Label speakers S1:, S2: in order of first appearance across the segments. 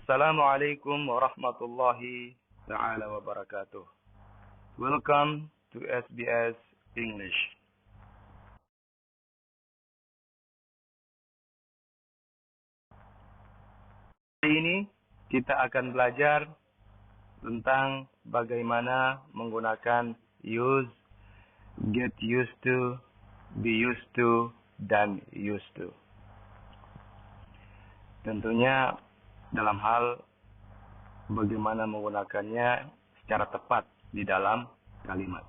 S1: Assalamualaikum warahmatullahi ta'ala wabarakatuh. Welcome to SBS English. Hari ini kita akan belajar tentang bagaimana menggunakan use, get used to, be used to, dan used to. Tentunya dalam hal bagaimana menggunakannya secara tepat di dalam kalimat.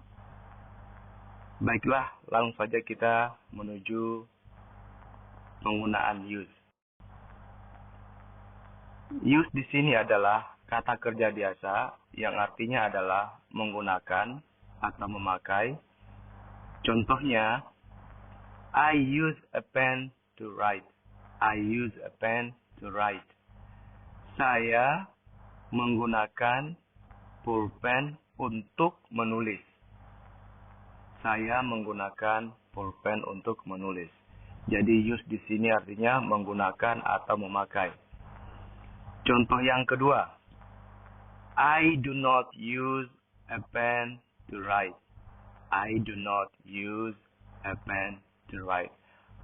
S1: Baiklah, langsung saja kita menuju penggunaan use. Use di sini adalah kata kerja biasa yang artinya adalah menggunakan atau memakai. Contohnya, I use a pen to write. I use a pen to write. Saya menggunakan pulpen untuk menulis. Saya menggunakan pulpen untuk menulis. Jadi use di sini artinya menggunakan atau memakai. Contoh yang kedua, I do not use a pen to write. I do not use a pen to write.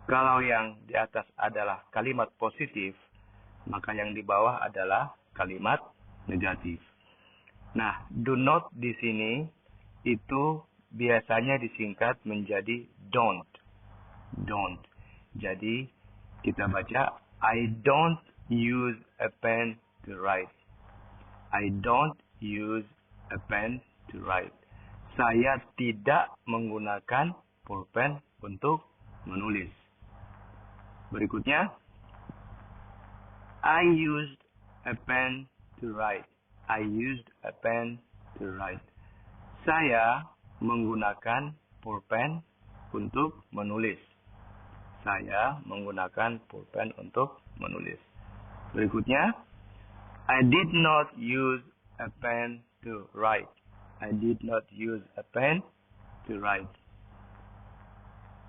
S1: Kalau yang di atas adalah kalimat positif, maka yang di bawah adalah kalimat negatif. Nah, do not di sini itu biasanya disingkat menjadi don't. Don't. Jadi, kita baca, I don't use a pen to write. I don't use a pen to write. Saya tidak menggunakan pulpen untuk menulis. Berikutnya, I used a pen to write. I used a pen to write. Saya menggunakan pulpen untuk menulis. Saya menggunakan pulpen untuk menulis. Berikutnya, I did not use a pen to write. I did not use a pen to write.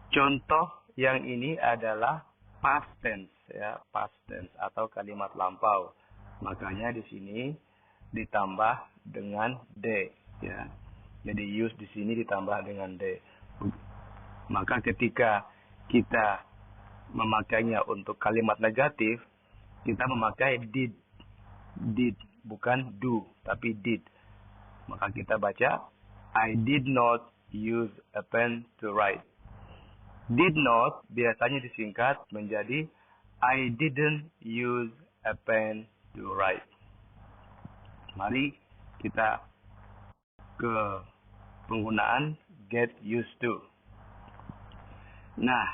S1: Contoh yang ini adalah past tense, ya, past tense atau kalimat lampau. Makanya di sini ditambah dengan d, ya. Jadi use di sini ditambah dengan d. Maka ketika kita memakainya untuk kalimat negatif, kita memakai did. Did, bukan do, tapi did. Maka kita baca, I did not use a pen to write. Did not biasanya disingkat menjadi I didn't use a pen to write. Mari kita ke penggunaan get used to. Nah,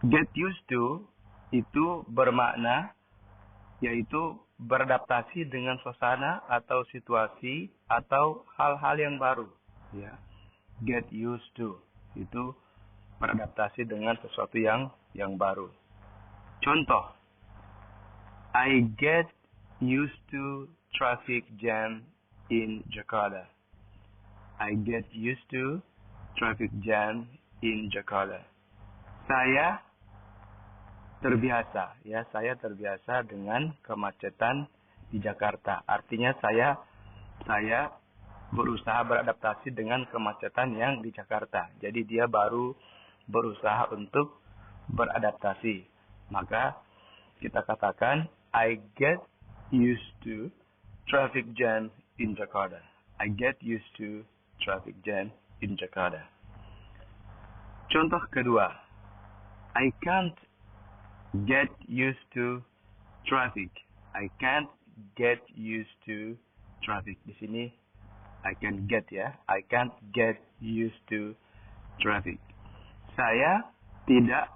S1: get used to itu bermakna yaitu beradaptasi dengan suasana atau situasi atau hal-hal yang baru, ya. Get used to itu beradaptasi dengan sesuatu yang baru. Contoh, I get used to traffic jam in Jakarta. I get used to traffic jam in Jakarta. Saya terbiasa, ya, saya terbiasa dengan kemacetan di Jakarta. Artinya saya berusaha beradaptasi dengan kemacetan yang di Jakarta. Jadi dia baru berusaha untuk beradaptasi. Maka kita katakan I get used to traffic jam in Jakarta. I get used to traffic jam in Jakarta. Contoh kedua, I can't get used to traffic. I can't get used to traffic. Di sini I can get, ya. I can't get used to traffic. Saya tidak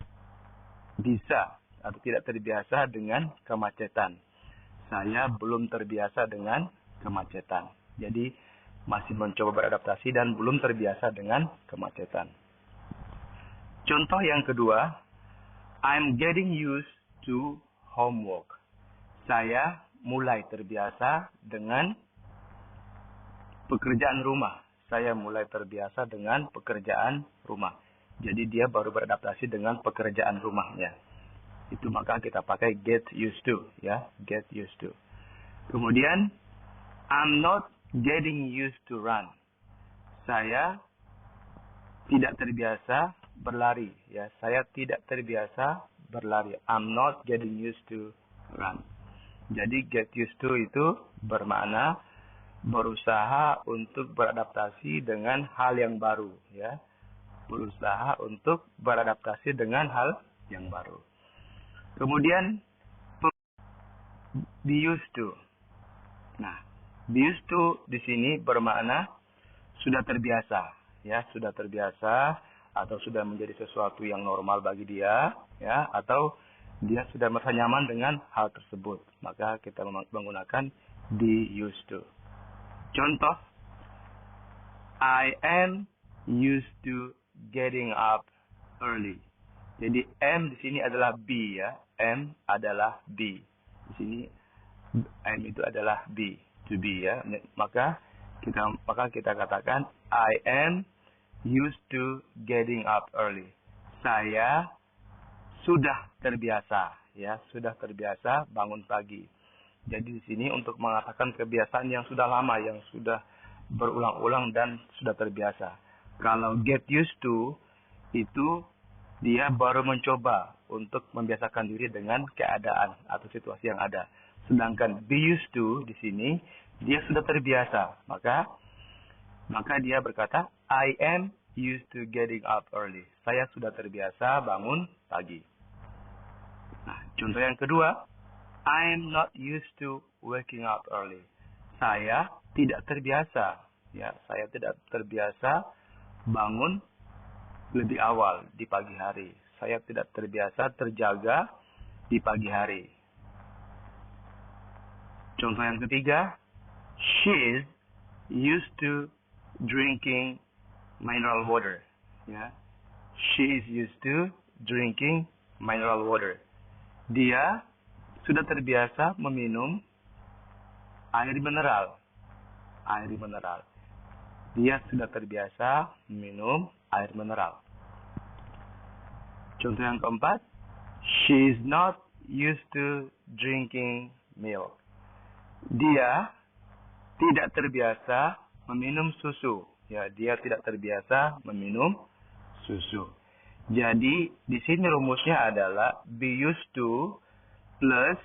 S1: bisa atau tidak terbiasa dengan kemacetan. Saya belum terbiasa dengan kemacetan. Jadi masih mencoba beradaptasi dan belum terbiasa dengan kemacetan. Contoh yang kedua, I'm getting used to homework. Saya mulai terbiasa dengan pekerjaan rumah. Saya mulai terbiasa dengan pekerjaan rumah. Jadi dia baru beradaptasi dengan pekerjaan rumahnya. Itu maka kita pakai get used to, ya, get used to. Kemudian, I'm not getting used to run. Saya tidak terbiasa berlari, ya. Saya tidak terbiasa berlari. I'm not getting used to run. Jadi get used to itu bermakna berusaha untuk beradaptasi dengan hal yang baru, ya. Berusaha untuk beradaptasi dengan hal yang baru. Kemudian be used to. Nah, be used to di sini bermakna sudah terbiasa, ya, sudah terbiasa atau sudah menjadi sesuatu yang normal bagi dia, ya, atau dia sudah merasa nyaman dengan hal tersebut. Maka kita menggunakan be used to. Contoh, I am used to getting up early. Jadi am di sini adalah be, ya. Am adalah be. Di sini am itu adalah be, to be, ya. Maka kita katakan I am used to getting up early. Saya sudah terbiasa, ya, sudah terbiasa bangun pagi. Jadi di sini untuk mengatakan kebiasaan yang sudah lama, yang sudah berulang-ulang dan sudah terbiasa. Kalau get used to itu dia baru mencoba untuk membiasakan diri dengan keadaan atau situasi yang ada. Sedangkan be used to di sini dia sudah terbiasa. Maka dia berkata, I am used to getting up early. Saya sudah terbiasa bangun pagi. Nah, contoh yang kedua, I am not used to waking up early. Saya tidak terbiasa, ya, saya tidak terbiasa bangun lebih awal di pagi hari. Saya tidak terbiasa terjaga di pagi hari. Contoh yang ketiga, she is used to drinking mineral water. Ya, she is used to drinking mineral water. Dia sudah terbiasa meminum air mineral. Air mineral. Dia sudah terbiasa minum air mineral. Contoh yang keempat, she is not used to drinking milk. Dia tidak terbiasa meminum susu. Ya, dia tidak terbiasa meminum susu. Jadi di sini rumusnya adalah be used to plus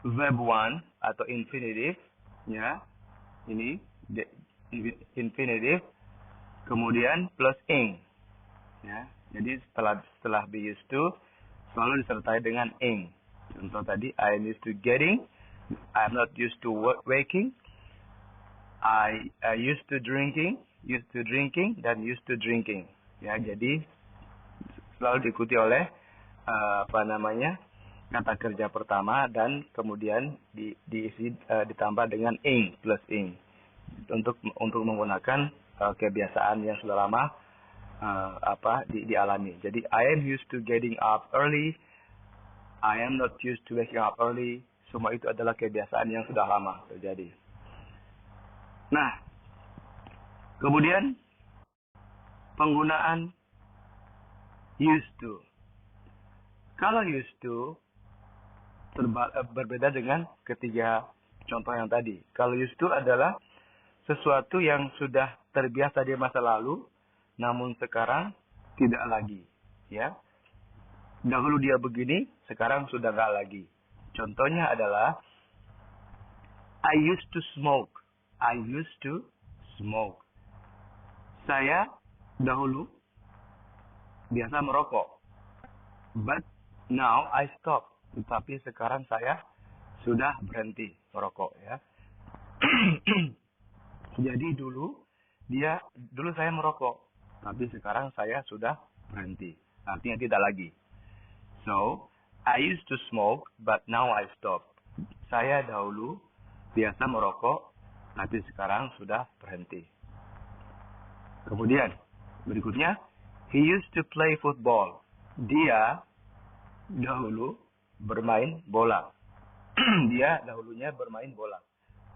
S1: verb one atau infinitive, ya. Ini infinitive, kemudian plus ing, ya. Jadi setelah be used to selalu disertai dengan ing. Contoh tadi, I am used to getting, I am not used to waking, I used to drinking, dan used to drinking. Ya, jadi selalu diikuti oleh kata kerja pertama dan kemudian diisi ditambah dengan ing plus ing untuk menggunakan kebiasaan yang sudah lama dialami. Jadi I am used to getting up early, I am not used to waking up early. Semua itu adalah kebiasaan yang sudah lama terjadi. Nah, kemudian penggunaan used to. Kalau used to berbeda dengan ketiga contoh yang tadi. Kalau used to adalah sesuatu yang sudah terbiasa di masa lalu, namun sekarang tidak lagi. Ya, dahulu dia begini, sekarang sudah nggak lagi. Contohnya adalah I used to smoke. I used to smoke. Saya dahulu biasa merokok. But now I stop. Tapi sekarang saya sudah berhenti merokok, ya. Jadi dulu saya merokok, tapi sekarang saya sudah berhenti. Artinya tidak lagi. So, I used to smoke, but now I stop. Saya dahulu biasa merokok, tapi sekarang sudah berhenti. Kemudian, berikutnya, he used to play football. Dia dahulu bermain bola. Dia dahulunya bermain bola.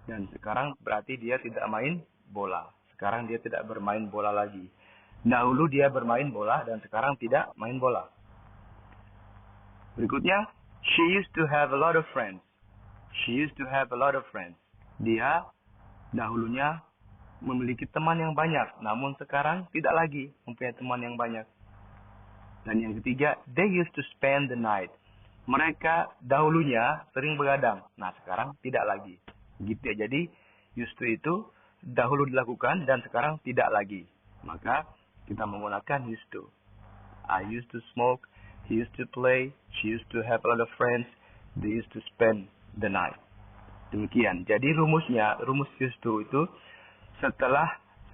S1: Dan sekarang berarti dia tidak main bola. Sekarang dia tidak bermain bola lagi. Dahulu dia bermain bola dan sekarang tidak main bola. Berikutnya, she used to have a lot of friends. She used to have a lot of friends. Dia dahulunya memiliki teman yang banyak, namun sekarang tidak lagi mempunyai teman yang banyak. Dan yang ketiga, they used to spend the night. Mereka dahulunya sering begadang, nah sekarang tidak lagi. Gitu ya. Jadi used to itu dahulu dilakukan dan sekarang tidak lagi. Maka kita menggunakan used to. I used to smoke, he used to play, she used to have a lot of friends, they used to spend the night. Demikian. Jadi rumusnya, rumus used to itu setelah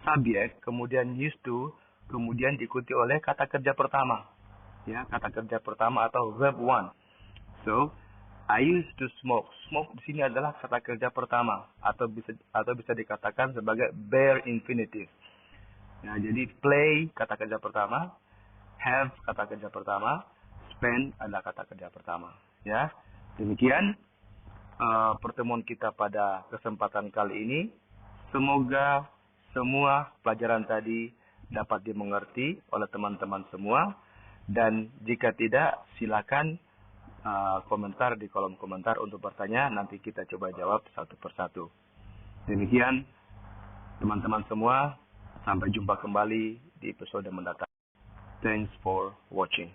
S1: subjek, kemudian used to, kemudian diikuti oleh kata kerja pertama. Ya, kata kerja pertama atau verb one. So, I used to smoke. Smoke di sini adalah kata kerja pertama atau bisa dikatakan sebagai bare infinitive. Ya, jadi play kata kerja pertama, have kata kerja pertama, spend adalah kata kerja pertama. Ya, demikian pertemuan kita pada kesempatan kali ini. Semoga semua pelajaran tadi dapat dimengerti oleh teman-teman semua. Dan jika tidak, silakan komentar di kolom komentar untuk bertanya. Nanti kita coba jawab satu persatu. Demikian, teman-teman semua. Sampai jumpa kembali di episode mendatang. Thanks for watching.